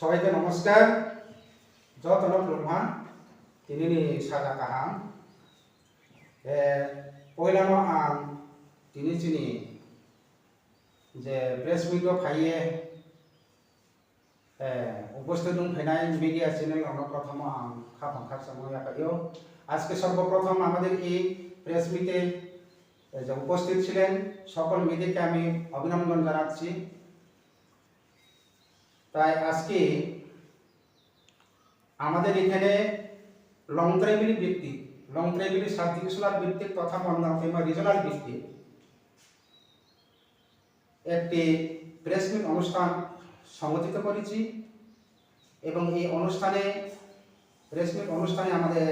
সবাইকে নমস্কার। যতন ব্রহ্মা তিনি সাজা কাহাম পয়লানো আং তিনি চিনি যে প্রেস মিটও ফাইয়ে উপস্থিত ফেনাই মিডিয়া চ্যানেল প্রথম আং খাপ সময় আজকে সর্বপ্রথম আমাদের এই প্রেস মিটে যে উপস্থিত ছিলেন সকল মিডিয়াকে আমি অভিনন্দন জানাচ্ছি। তাই আজকে আমাদের এখানে লং ট্রাইবেলি ভিত্তিক সাব ডিভিশনাল ভিত্তিক তথা কিংবা রিজনাল ভিত্তিক একটি প্রেস মিট অনুষ্ঠান সংগঠিত করেছি এবং এই প্রেস মিট অনুষ্ঠানে আমাদের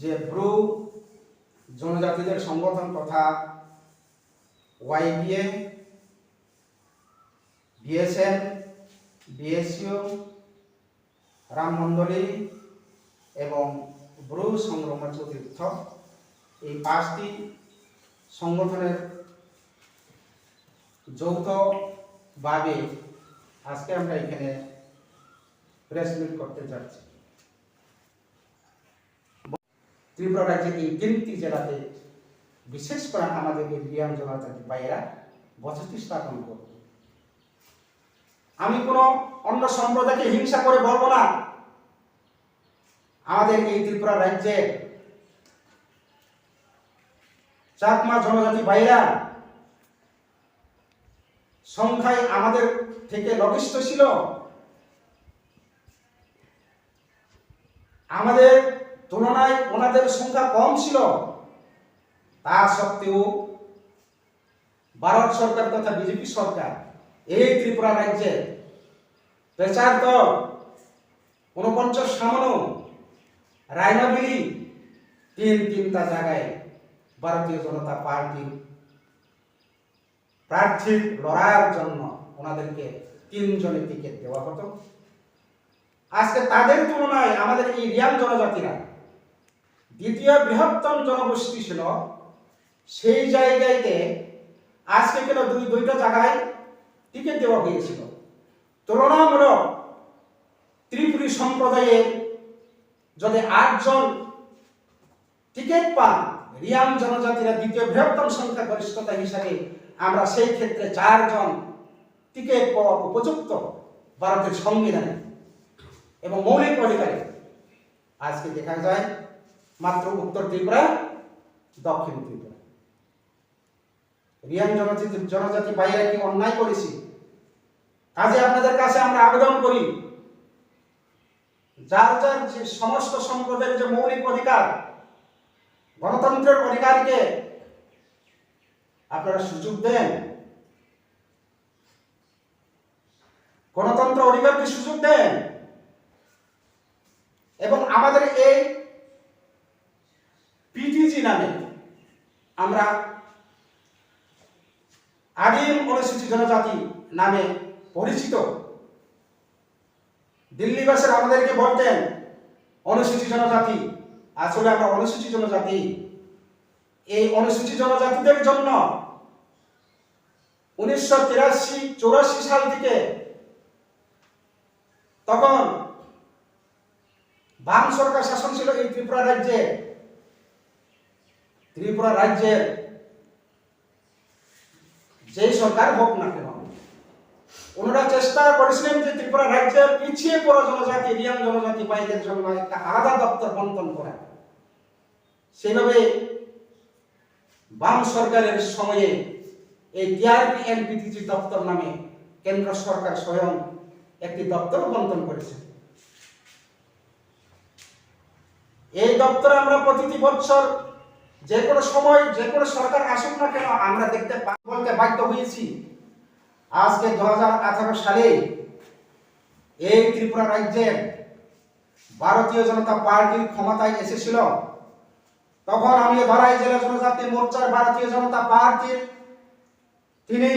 যে ব্রু জনজাতিদের সংগঠন তথা ওয়াইবিএ, বিএসএন, বিএসইউ, রামমন্ডলী এবং ব্রু সংগ্রাম তীর্থ এই 5টি সংগঠনের যৌথভাবে আজকে আমরা এখানে প্রেস মিট করতে যাচ্ছি। ত্রিপুরা রাজ্যের এই 3টি জেলাতে বিশেষ করে আমাদের এই রিয়াং জনজাতির ভাইয়েরা বসতি স্থাপন করবে। আমি কোনো অন্য সম্প্রদায়কে হিংসা করে বলবো না। আমাদের এই ত্রিপুরা রাজ্যে চাকমা জনজাতি ভাইরা সংখ্যায় আমাদের থেকে লঘিষ্ঠ ছিল। আমাদের তুলনায় ওনাদের সংখ্যা কম ছিল। তা সত্ত্বেও ভারত সরকার তথা বিজেপি সরকার এই ত্রিপুরা রাজ্যে প্রচার দল 49 সামনো রায়নাবিলি তিনটা জায়গায় ভারতীয় জনতা পার্টির প্রার্থীর লড়াইয়ের জন্য ওনাদেরকে 3 জনের টিকিট দেওয়া হতো। আজকে তাদের তুলনায় আমাদের এই রিয়াং জনজাতিরা দ্বিতীয় বৃহত্তম জনগোষ্ঠী ছিল। সেই জায়গাতে আজকে কেন দুইটা জায়গায় টিকিট দেওয়া হয়েছিল। তুলনামূলক ত্রিপুরী সম্প্রদায়ের যদি 8 জন টিকিট পান, রিয়াং জনজাতিরা দ্বিতীয় বৃহত্তম সংখ্যাগরিষ্ঠতা হিসাবে আমরা সেই ক্ষেত্রে 4 জন টিকিট পাওয়া উপযুক্ত ভারতের সংবিধানে এবং মৌলিক অধিকারে। আজকে দেখা যায় মাত্র উত্তর ত্রিপুরা, দক্ষিণ ত্রিপুরা। রিয়াং জনজাতি বাইরে কি অন্যায় করেছি? কাজে আপনাদের কাছে আমরা আবেদন করি, যার যে সমস্ত সম্প্রদায়ের যে মৌলিক অধিকার, গণতন্ত্রের অধিকারকে আপনারা সুযোগ দেন, গণতন্ত্র অধিকারকে সুযোগ দেন এবং আমাদের এই পিটিজি নামে আমরা আদিম অনুসূচিত জনজাতি নামে পরিচিত। দিল্লিবাসীরা আমাদেরকে বলতেন অনুসূচিত জনজাতি, আসলে আমরা অনুসূচিত জনজাতি। এই অনুসূচিত জনজাতিদের জন্য 1983-84 সাল থেকে তখন বাম সরকার শাসন ছিল এই ত্রিপুরা রাজ্যে। ত্রিপুরা রাজ্যের যেই সরকার হোক না কেন, ওনারা চেষ্টা করেছিলেন যে ত্রিপুরা রাজ্যের পিছিয়ে পড়া জনজাতি রিয়াং জনজাতি ভাইদের জন্য একটা আলাদা দপ্তর বন্টন করা। সেইভাবে বাম সরকারের সময়ে এই টিআরপি এনপিটিজি দপ্তর নামে কেন্দ্র সরকার স্বয়ং একটি দপ্তর বন্টন করেছে। এই দপ্তর আমরা প্রতিটি বছর যে কোনো সময় যে কোনো সরকার আসুক না কেন আমরা বলতে বাধ্য হয়েছি। আজকে 2018 সালে এই ত্রিপুরা রাজ্যের ভারতীয় জনতা পার্টির ক্ষমতায় এসেছিল। তখন আমি ধলাই জেলা জনজাতি মোর্চার ভারতীয় জনতা পার্টির তিনি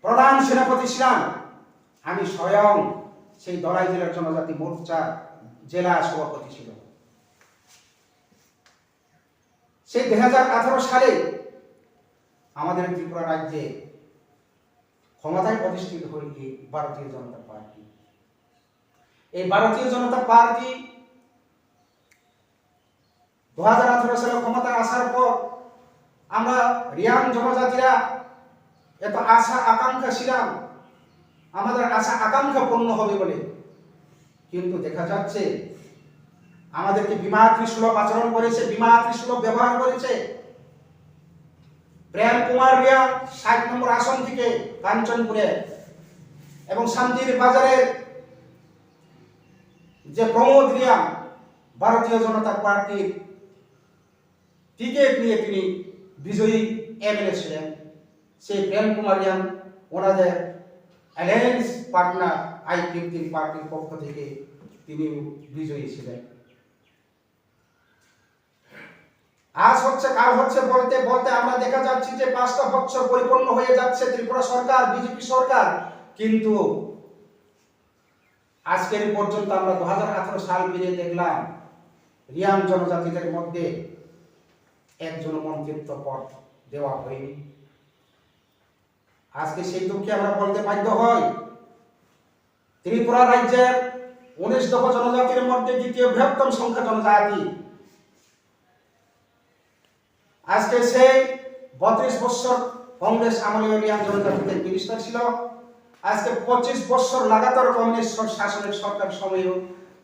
প্রধান সেনাপতি ছিলেন। আমি স্বয়ং সেই ধলাই জেলার জনজাতি মোর্চার জেলা সভাপতি ছিল। সেই 2018 সালে আমাদের ত্রিপুরা রাজ্যে ক্ষমতায় প্রতিষ্ঠিত হল এই ভারতীয় জনতা পার্টি। এই ভারতীয় জনতা পার্টি 2018 সালে ক্ষমতায় আসার পর আমরা রিয়াং জনজাতিরা এত আশা আকাঙ্ক্ষা ছিলাম আমাদের আশা আকাঙ্ক্ষা পূর্ণ হবে বলে, কিন্তু দেখা যাচ্ছে আমাদেরকে বিমাতৃ সুলভ আচরণ করেছে, বিমাতৃ সুলভ ব্যবহার করেছে। প্রেম কুমার রিয়াং 60 নম্বর আসন থেকে কাঞ্চনপুরে এবং শান্তির বাজারের যে প্রমোদ রিয়াং ভারতীয় জনতা পার্টির টিকিট নিয়ে তিনি বিজয়ী এমএলএ ছিলেন। সেই প্রেম কুমার রিয়াং ওনাদের অ্যালায়েন্স পার্টনার I-15 পার্টির পক্ষ থেকে তিনি বিজয়ী ছিলেন। আজ হচ্ছে কাল হচ্ছে বলতে বলতে আমরা দেখা যাচ্ছি যে 5টা বছর পরিপূর্ণ হয়ে যাচ্ছে ত্রিপুরা সরকার, বিজেপি সরকার, কিন্তু আজকের পর্যন্ত আমরা 2018 সাল পেরিয়ে দেখলাম রিয়াং জনজাতিদের মধ্যে একজন মন্ত্রিত্ব পদ দেওয়া হয়নি। আজকে সেই দুঃখে আমরা বলতে বাধ্য হই ত্রিপুরা রাজ্যের 19 দফা জনজাতির মধ্যে দ্বিতীয় বৃহত্তম সংখ্যা জনজাতি। আজকে সেই 32 বছর কংগ্রেস আমলে রিয়াং জনজাতিদের মিনিস্টার ছিল, আজকে 25 বছর লাগাতার কমিউনিস্ট শাসনের সরকার সময়েও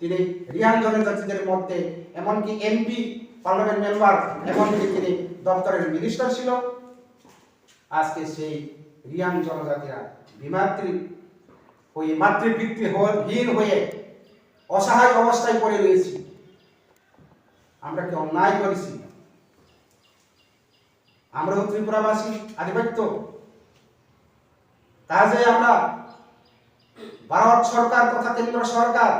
তিনি রিয়াং জনজাতিদের মধ্যে এমনকি এমপি পার্লামেন্ট মেম্বার এমনকি তিনি দপ্তরের মিনিস্টার ছিল। আজকে সেই রিয়াং জনজাতিরা বিমাতৃ হয়ে মাতৃবৃত্তিহীন হয়ে অসহায় অবস্থায় পড়ে রয়েছে। আমরা কি অন্যায় করেছি? আমরাও ত্রিপুরাবাসী আধিপত্য কাজে আমরা ভারত সরকার তথা কেন্দ্র সরকার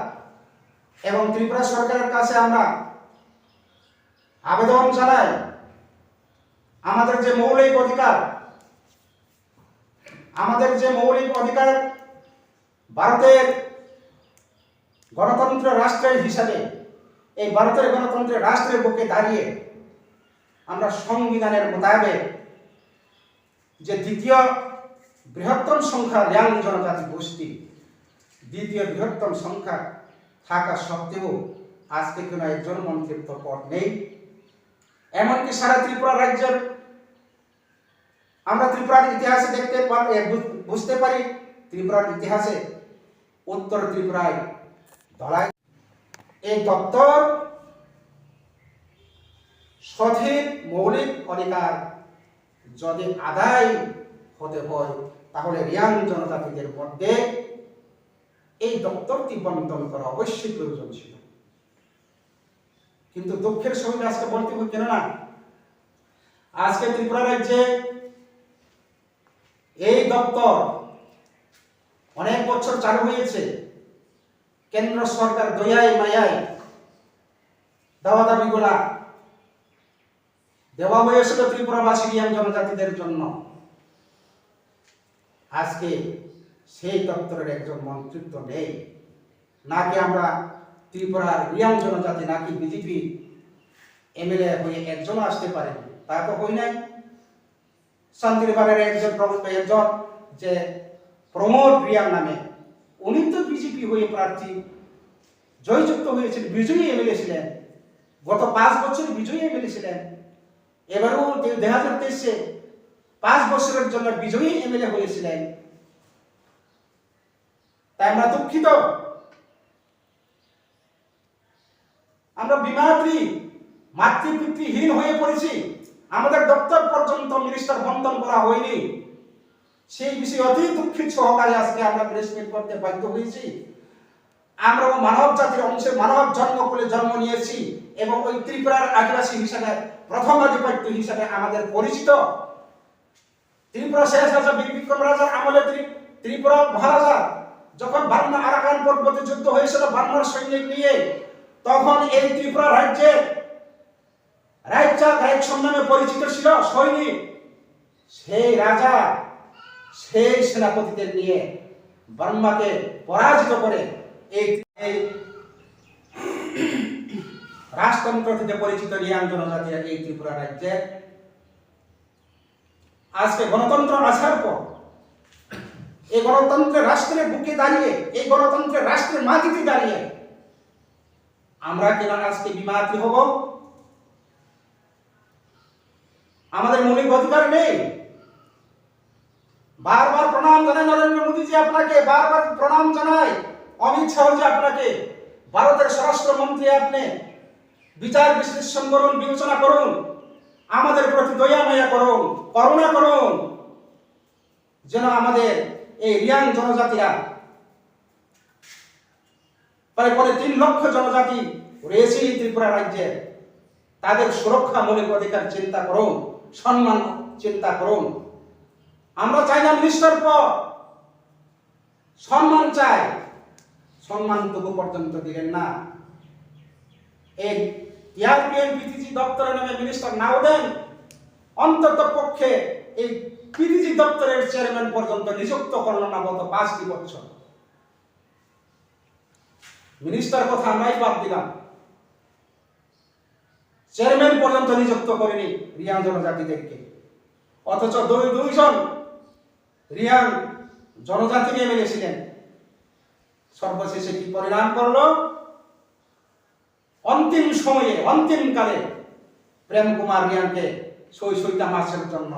এবং ত্রিপুরা সরকারের কাছে আমরা আবেদন জানাই আমাদের যে মৌলিক অধিকার ভারতের গণতন্ত্র রাষ্ট্রের হিসাবে এই ভারতের গণতন্ত্রের রাষ্ট্রের বুকে দাঁড়িয়ে আমরা সংবিধানের মোতাবেক যে দ্বিতীয় বৃহত্তম সংখ্যা রিয়াং জনজাতি গোষ্ঠী, দ্বিতীয় বৃহত্তম সংখ্যা থাকা সত্ত্বেও আজকে কোনো একজন মন্ত্রিত্ব পদ নেই। এমনকি সারা ত্রিপুরা রাজ্যের আমরা ত্রিপুরার ইতিহাসে বুঝতে পারি ত্রিপুরার ইতিহাসে উত্তর ত্রিপুরায় ধলাই এই দপ্তর সঠিক মৌলিক অধিকার যদি আদায় হতে হয় তাহলে রিয়াং জনজাতিদের মধ্যে এই দপ্তরটি বন্টন করা অবশ্যই প্রয়োজন ছিল। কিন্তু দুঃখের সঙ্গে আজকে বলতে হয় কেননা আজকে ত্রিপুরা রাজ্যে এই দপ্তর অনেক বছর চালু হয়েছে, কেন্দ্র সরকার দয়ায় মায়ায় দাওয়া দাবিগুলা দেওয়া হয়েছিল ত্রিপুরাবাসী রিয়াং জনজাতিদের জন্য। আজকে সেই দপ্তরের একজন মন্ত্রিত্ব নেই, নাকি আমরা ত্রিপুরার রিয়াং জনজাতি নাকি বিজেপি এমএলএ হয়ে একজন আসতে পারে, তা তো হই নাই। শান্তিরবাজারের একজন যে প্রমোদ রিয়াং নামে উনি তো বিজেপি হয়ে প্রার্থী জয়যুক্ত হয়েছেন, বিজয়ী এমএলএ ছিলেন, গত 5 বছর বিজয়ী এমএলএ ছিলেন। এবারেও 2023-এ 5 বছরের জন্য বিজয়ী এমএলএ হয়েছিলেন। তাই আমরা দুঃখিত, আমরা মাতৃপিতৃহীন হয়ে পড়েছি। আমাদের দপ্তর পর্যন্ত মিনিস্টার বন্টন করা হয়নি। সেই বিষয়ে অতি দুঃখিত সহকারে আজকে আমরা প্রেস মিট করতে বাধ্য হয়েছি। আমরা মানব জাতির অংশে মানব জন্মকুলে জন্ম নিয়েছি এবং ওই ত্রিপুরার আদিবাসী হিসাবে প্রথম আধিপত্য হিসাবে আমাদের পরিচিত। ত্রিপুরা শেষ রাজা বীর বিক্রম রাজার আমলে ত্রিপুরা মহারাজা যখন বার্মা আরাকান পর্বতে যুদ্ধ হয়েছিল বার্মার সৈনিক নিয়ে, তখন এই ত্রিপুরা রাজ্যের রায়চক নামে পরিচিত ছিল সৈনিক। সেই রাজা সেই সেনাপতিদের নিয়ে বার্মাকে পরাজিত করে এই রাজতন্ত্র থেকে পরিচিত রিয়াং জনজাতিরা এই ত্রিপুরা রাজ্যের আজকে গণতন্ত্র আসার পর এই গণতন্ত্রের রাষ্ট্রের বুকে দাঁড়িয়ে, এই গণতন্ত্রের রাষ্ট্রের মাটিতে দাঁড়িয়ে আমরা কেন আজকে বিমাতি হব? আমাদের মৌলিক অধিকার নেই? বারবার প্রণাম জানাই নরেন্দ্র মোদীজি আপনাকে, বারবার প্রণাম জানাই অমিত শাহজি আপনাকে, ভারতের স্বরাষ্ট্রমন্ত্রী আপনি। বিচার বিশ্লেষণ করুন, বিবেচনা করুন, আমাদের প্রতি দয়া মায়া করুন, করুণা করুন, যেন আমাদের এই রিয়াং জনজাতিরা, প্রায় 3 লক্ষ জনজাতি রয়েছে এই ত্রিপুরা রাজ্যে, তাদের সুরক্ষা, মৌলিক অধিকার চিন্তা করুন, সম্মান চিন্তা করুন। আমরা চাই না মিনিস্টার পদ, সম্মান চাই। সম্মানটুকু পর্যন্ত দিলেন না। এই টিআরপিএম পিটিজি দপ্তরের নামে মিনিস্টার নাও দেন, অন্তত পক্ষে এই পিটিজি দপ্তরের চেয়ারম্যান পর্যন্ত নিযুক্ত করলো না গত 5টি বছর। মিনিস্টার কথা আমরাই বাদ দিলাম, চেয়ারম্যান পর্যন্ত নিযুক্ত করেনি রিয়াং জনজাতিদেরকে। অথচ দুইজন রিয়াং জনজাতি এমএলএ ছিলেন। সর্বশেষে কি পরিণাম করলো? অন্তিম সময়ে, অন্তিম কালে প্রেম কুমার রিয়াংকে 6 মাসের জন্য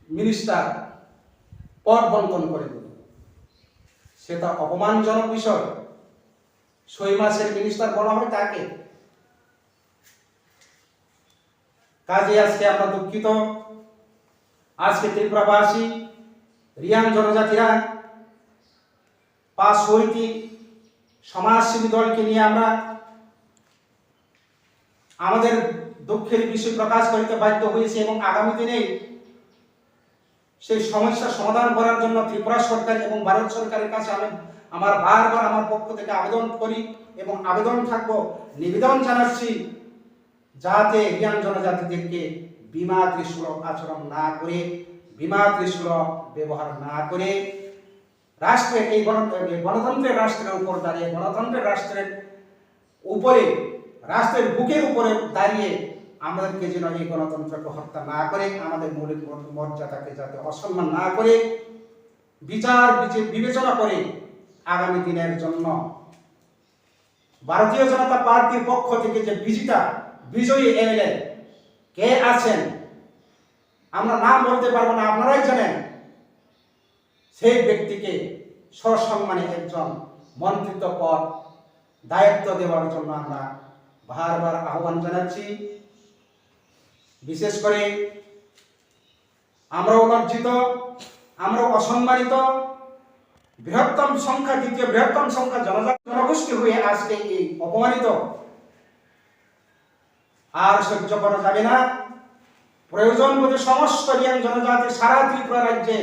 মিনিস্টার পদ বন্টন করে দিল। সেটা অপমানজনক বিষয়। 6 মাসের মিনিস্টার বলা হয় তাকে। কাজে আজকে আমরা দুঃখিত। আজকে ত্রিপুরাবাসী, রিয়াং জনজাতিরা 5-6টি সমাজসেবী দলকে নিয়ে আমরা আমাদের দুঃখের বিষয় প্রকাশ করিতে বাধ্য হয়েছি এবং আগামী দিনে সেই সমস্যা সমাধান করার জন্য ত্রিপুরা সরকার এবং ভারত সরকারের কাছে আমি বারবার আমার পক্ষ থেকে আবেদন করি এবং আবেদন থাকবো, নিবেদন জানাচ্ছি, যাতে রিয়াং জনজাতিদেরকে বিমাতৃসুলভ আচরণ না করে, বিমাতৃসুলভ ব্যবহার না করে রাষ্ট্রের এই গণতন্ত্রের রাষ্ট্রের উপর দাঁড়িয়ে, গণতন্ত্রের রাষ্ট্রের উপরে, রাষ্ট্রের বুকের উপরে দাঁড়িয়ে আমাদেরকে যেন এই গণতন্ত্রকে হত্যা না করে, আমাদের মৌলিক মর্যাদাকে যাতে অসম্মান না করে, বিচার বিবেচনা করে আগামী দিনের জন্য ভারতীয় জনতা পার্টির পক্ষ থেকে যে বিজয়ী এমএলএ কে আছেন, আমরা নাম বলতে পারবো না, আপনারাই জানেন, সেই ব্যক্তিকে সসম্মানে একজন মন্ত্রিত্ব পদ দায়িত্ব দেওয়ার জন্য আমরা বারবার আহ্বান জানাচ্ছি। বিশেষ করে আমরাও লজ্জিত, আমরাও অসম্মানিত। বৃহত্তম সংখ্যা, দ্বিতীয় বৃহত্তম সংখ্যা জনগোষ্ঠী হয়ে আজকে এই অপমানিত আর সহ্য করা যাবে না। প্রয়োজন বোধে সমস্ত রিয়াং জনজাতি সারা ত্রিপুরা রাজ্যে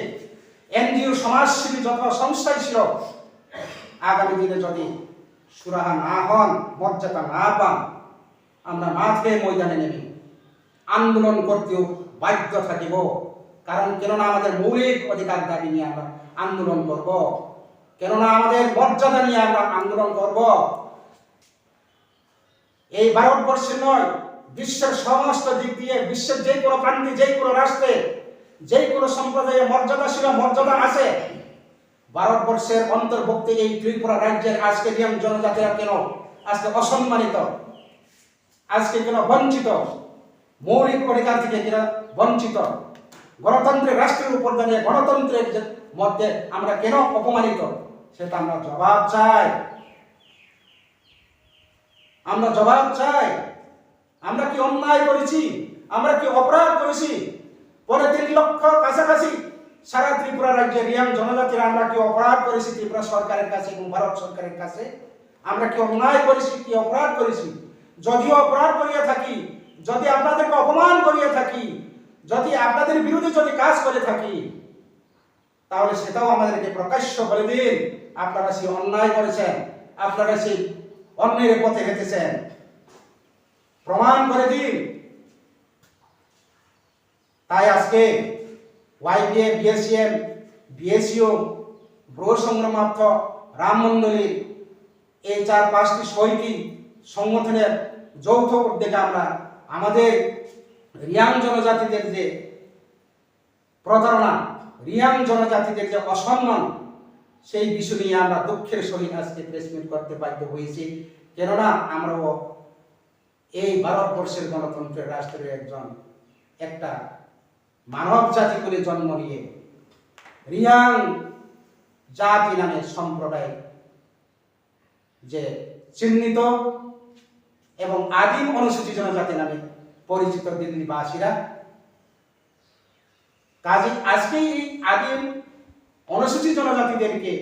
এনজিও, সমাজসেবী যত সংস্থাই ছিল, আগামী দিনে যদি সুরাহা না হন, মর্যাদা না পান, আমরা মাঠে ময়দানে নেমে আন্দোলন করতেও বাধ্য থাকিব। কারণ কেননা আমাদের মৌলিক অধিকার দাবি নিয়ে আমরা আন্দোলন করব, কেননা আমাদের মর্যাদা নিয়ে আমরা আন্দোলন করব। এই ভারতবর্ষে নয়, বিশ্বের সমস্ত দিক দিয়ে, বিশ্বের যে কোনো প্রান্তে, যে কোনো রাষ্ট্রে, যে কোনো সম্প্রদায়ের মর্যাদা আছে। ভারতবর্ষের অন্তর্ভুক্ত এই ত্রিপুরা রাজ্যের আজকে রিয়াং জনজাতিরা কেন আজকে অসম্মানিত, আজকে কেন বঞ্চিত, মৌলিক অধিকার থেকে কেন বঞ্চিত, গণতন্ত্রের রাষ্ট্রের উপর দাঁড়িয়ে গণতন্ত্রের মধ্যে আমরা কেন অপমানিত, সেটা আমরা জবাব চাই। আমরা জবাব চাই। আমরা কি অন্যায় করেছি? আমরা কি অপরাধ করেছি? 3 লক্ষ কাছাকাছি সারা ত্রিপুরা রাজ্যে রিয়াং জনজাতিরা আমরা কি অপরাধ করেছি ত্রিপুরা সরকারের কাছে এবং ভারত সরকারের কাছে? আমরা কি অন্যায় করেছি, কি অপরাধ করেছি? যদিও অপরাধ করিয়া থাকি, যদি আপনাদেরকে অপমান করিয়া থাকি, যদি আপনাদের বিরুদ্ধে যদি কাজ করে থাকি, তাহলে সেটাও আমাদেরকে প্রকাশ্য বলে দিন। আপনারা সেই অন্যায় করেছেন, আপনারা সেই অন্যের পথে হেঁটেছেন, প্রমাণ করে দিন। তাই আজকে ওয়াইবিএম, বিএসিএম, বিএসইউ, ব্রো সংগ্রামার্থ, রাম মন্ডলী, এই 4-5টি 6টি সংগঠনের যৌথ উদ্যোগে আমরা আমাদের রিয়াং জনজাতিদের যে প্রতারণা, রিয়াং জনজাতিদের যে অসম্মান, সেই বিষয় নিয়ে আমরা দুঃখের সহিত আজকে প্রেসমিট করতে বাধ্য হয়েছি। কেননা আমরাও এই ভারতবর্ষের গণতন্ত্রের রাষ্ট্রের একটা মানব জাতি করে জন্ম নিয়ে রিয়াং জাতি নামে সম্প্রদায় যে চিহ্নিত এবং আদিম অনুসূচিত জনজাতি নামে পরিচিত দিল্লিবাসীরা, কাজে আজকে এই আদিম অনুসূচিত জনজাতিদেরকে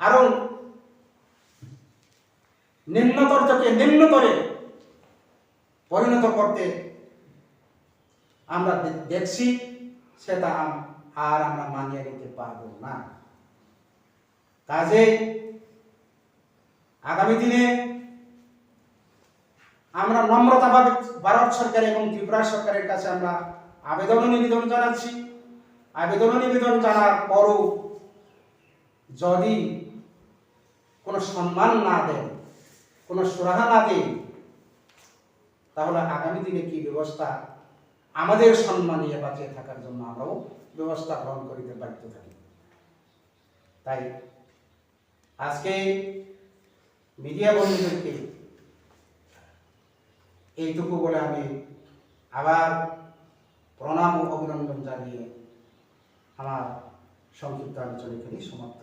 আরো নিম্নতর থেকে নিম্নতরে পরিণত করতে আমরা দেখছি, সেটা আর আমরা মানিয়ে নিতে পারবো না। কাজে আগামী দিনে আমরা নম্রতাভাবে ভারত সরকার এবং ত্রিপুরা সরকারের কাছে আমরা নিবেদন জানাচ্ছি। নিবেদন জানার পরও যদি কোনো সম্মান না দেন, কোনো সুরাহা না দেন, তাহলে আগামী দিনে কি ব্যবস্থা, আমাদের সম্মান নিয়ে বাঁচিয়ে থাকার জন্য আমরাও ব্যবস্থা গ্রহণ করিতে বাধ্য থাকি। তাই আজকে মিডিয়া বন্ধুদেরকে এইটুকু বলে আমি আবার প্রণাম ও অভিনন্দন জানিয়ে আমার সংক্ষিপ্ত আলোচনা এখানে সমাপ্ত